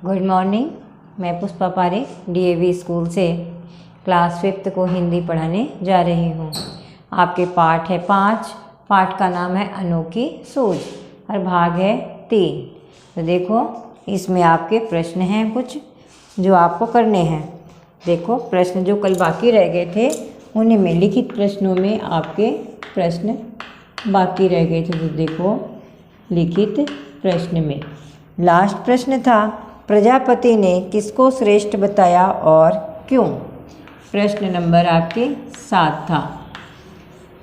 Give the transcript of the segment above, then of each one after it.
Good morning. मैं Pushpa Parekh DAV school से class 5th को हिंदी पढ़ाने जा रही हूँ। आपके पाठ है 5। पाठ का नाम है अनोखी सूझ और भाग है 3। तो देखो इसमें आपके प्रश्न हैं कुछ जो आपको करने हैं। देखो प्रश्न जो कल बाकी रह गए थे उन्हीं में लिखित प्रश्नों में आपके प्रश्न बाकी रह गए थे। तो देखो लिखित प्रश्न में लास्ट प्रश्न था, प्रजापति ने किसको श्रेष्ठ बताया और क्यों। प्रश्न नंबर आपके 7 था।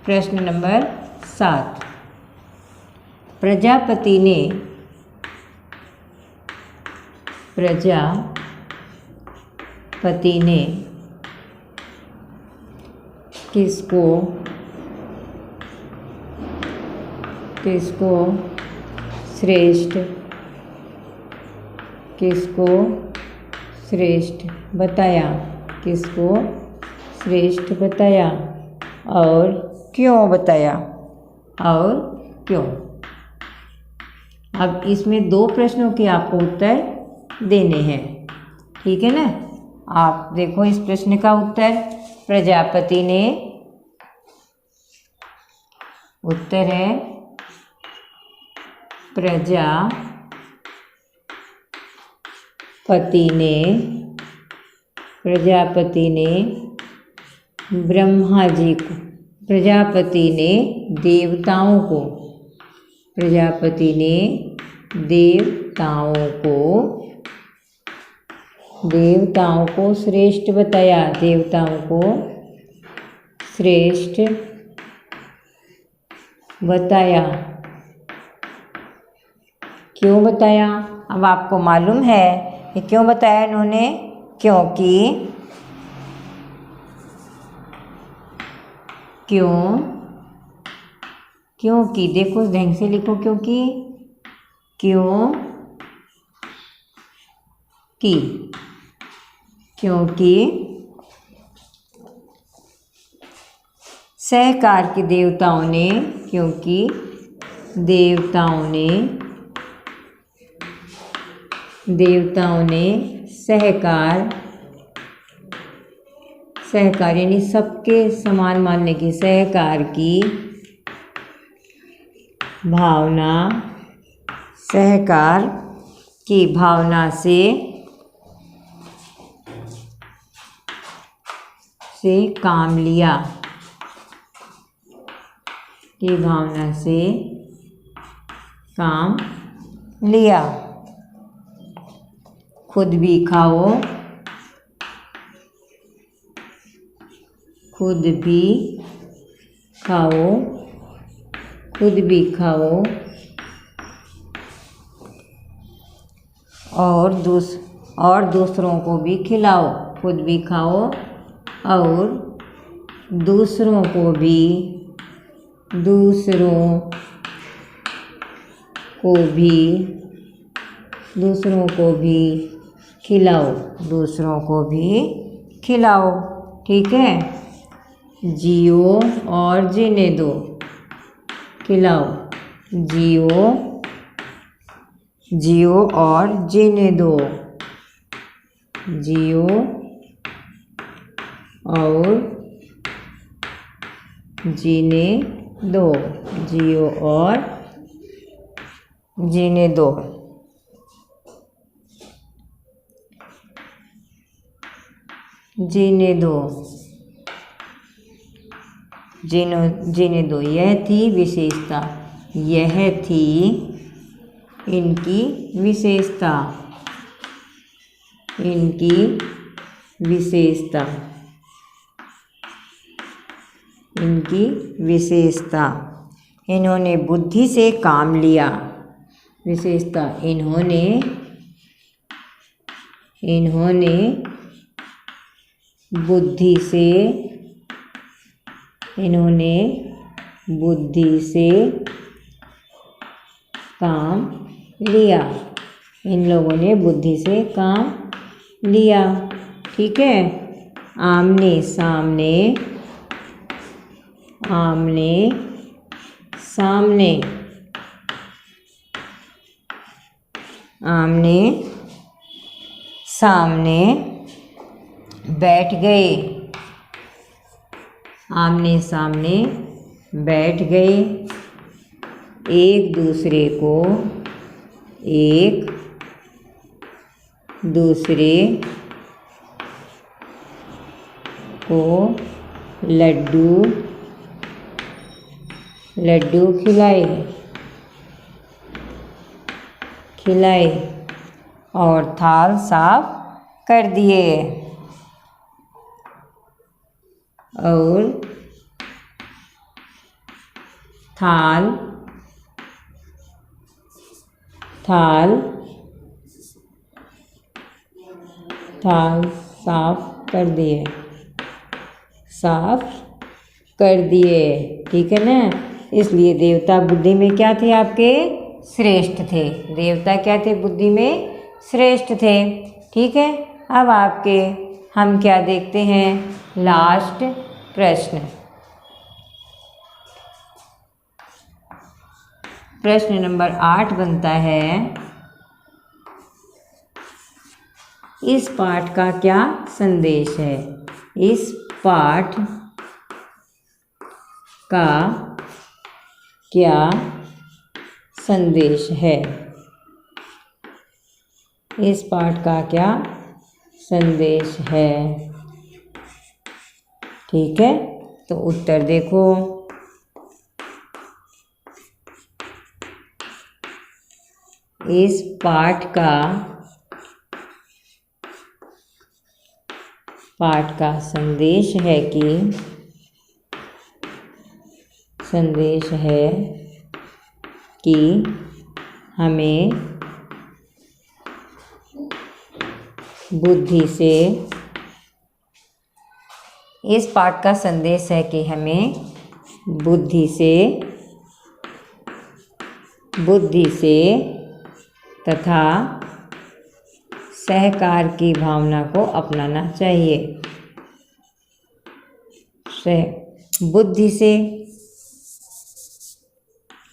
प्रश्न नंबर 7, प्रजापति ने किसको श्रेष्ठ बताया और क्यों बताया अब इसमें 2 प्रश्नों के आपको उत्तर देने हैं, ठीक है ना। आप देखो इस प्रश्न का उत्तर, प्रजापति ने, उत्तर है प्रजापति ने ब्रह्मा जी को, प्रजापति ने देवताओं को श्रेष्ठ बताया, क्यों बताया। अब आपको मालूम है कि क्यों बताया इन्होंने, क्योंकि देखो ढंग से लिखो, क्योंकि सहकार के देवताओं ने सहकार यानी सबके समान मानने की, सहकार की भावना से काम लिया, खुद भी खाओ और दूसरों को भी खिलाओ, खुद भी खाओ और दूसरों को भी खिलाओ, ठीक है। जियो और जीने दो, खिलाओ, जियो और जीने दो, जियो और जीने दो। जीने दो, यह थी इनकी विशेषता। इन्होंने बुद्धि से काम लिया, विशेषता, इन्होंने बुद्धि से काम लिया, इन लोगों ने बुद्धि से काम लिया, ठीक है। आमने सामने आमने सामने बैठ गए। आमने सामने बैठ गए। एक दूसरे को लड्डू खिलाए और थाल साफ कर दिए। और थाल साफ कर दिए। ठीक है ना। इसलिए देवता बुद्धि में क्या थे आपके? श्रेष्ठ थे। देवता क्या थे? बुद्धि में श्रेष्ठ थे। ठीक है। अब आपके हम क्या देखते हैं? लास्ट प्रश्न। प्रश्न नंबर 8 बनता है, इस पाठ का क्या संदेश है? इस पाठ का क्या संदेश है? इस पाठ का क्या संदेश है? ठीक है। तो उत्तर देखो। इस पाठ का संदेश है कि हमें बुद्धि से तथा सहकार की भावना को अपनाना चाहिए। बुद्धि से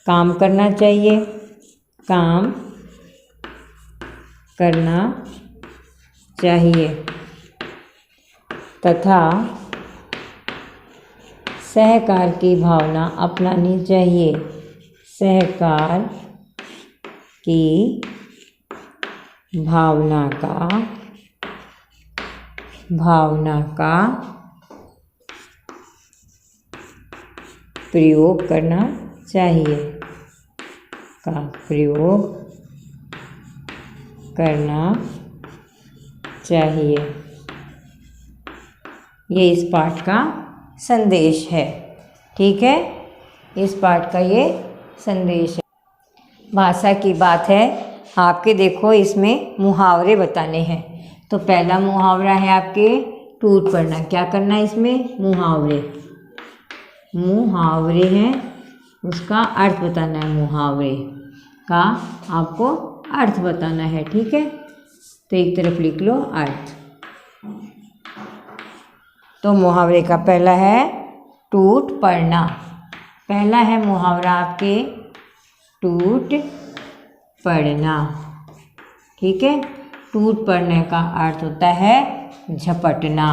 काम करना चाहिए तथा सहकार की भावना अपनानी चाहिए। सहकार की भावना का प्रयोग करना चाहिए। ये इस पाठ का संदेश है। ठीक है। इस पाठ का ये संदेश है। भाषा की बात है। आपके देखो इसमें मुहावरे बताने हैं। तो पहला मुहावरा है आपके टूट पड़ना। क्या करना है इसमें? मुहावरे हैं, उसका अर्थ बताना है। मुहावरे का आपको अर्थ बताना है। ठीक है। तो एक तरफ लिख लो अर्थ। तो मुहावरे का पहला है टूट पड़ना। पहला है मुहावरा आपके टूट पड़ना। ठीक है। टूट पड़ने का अर्थ होता है झपटना।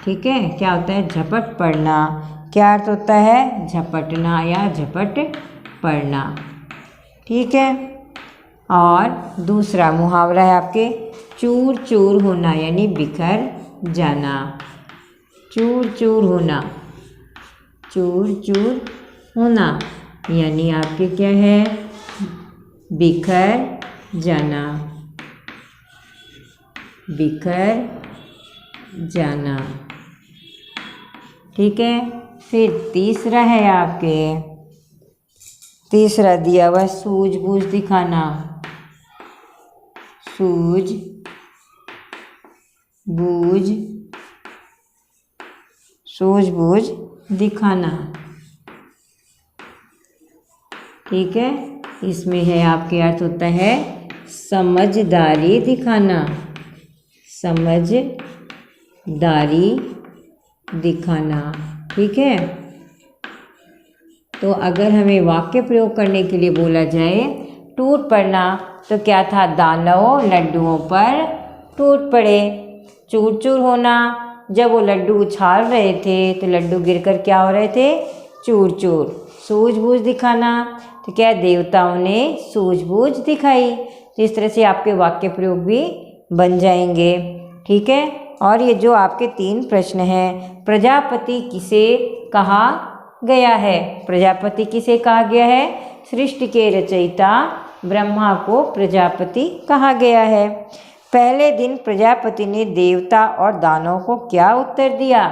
ठीक है। क्या होता है? झपट पड़ना। क्या अर्थ होता है? झपटना या झपट पड़ना। ठीक है। और दूसरा मुहावरा है आपके चूर चूर होना यानी बिखर जाना। चूर चूर होना यानी आपके क्या है? बिखर जाना। ठीक है। फिर तीसरा है आपके, तीसरा दिया हुआ सूझबूझ दिखाना। सूझबूझ दिखाना। ठीक है। इसमें है आपके अर्थ होता है समझदारी दिखाना। ठीक है। तो अगर हमें वाक्य प्रयोग करने के लिए बोला जाए टूट पड़ना, तो क्या था? दानव लड्डुओं पर टूट पड़े। चूर चूर होना, जब वो लड्डू उछाल रहे थे तो लड्डू गिरकर क्या हो रहे थे? चूर चूर। सूझबूझ दिखाना, तो क्या देवताओं ने सूझबूझ दिखाई। तो इस तरह से आपके वाक्य प्रयोग भी बन जाएंगे। ठीक है। और ये जो आपके 3 प्रश्न हैं, प्रजापति किसे कहा गया है? प्रजापति किसे कहा गया है? सृष्टि के रचयिता ब्रह्मा को प्रजापति कहा गया है। पहले दिन प्रजापति ने देवता और दानव को क्या उत्तर दिया?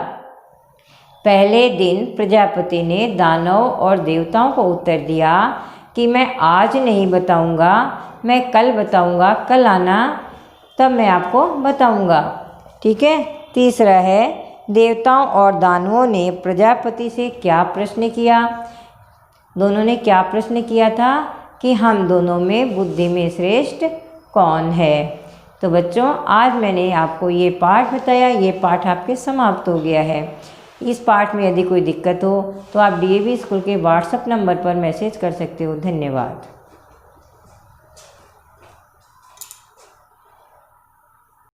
पहले दिन प्रजापति ने दानव और देवताओं को उत्तर दिया कि मैं आज नहीं बताऊंगा, मैं कल बताऊंगा, कल आना तब मैं आपको बताऊंगा। ठीक है। तीसरा है, देवताओं और दानवों ने प्रजापति से क्या प्रश्न किया? दोनों ने क्या प्रश्न किया था कि हम दोनों में बुद्धि में श्रेष्ठ कौन है? तो बच्चों, आज मैंने आपको ये पाठ बताया, ये पाठ आपके समाप्त हो गया है। इस पाठ में यदि कोई दिक्कत हो तो आप डीएवी स्कूल के व्हाट्सएप नंबर पर मैसेज कर सकते हो। धन्यवाद।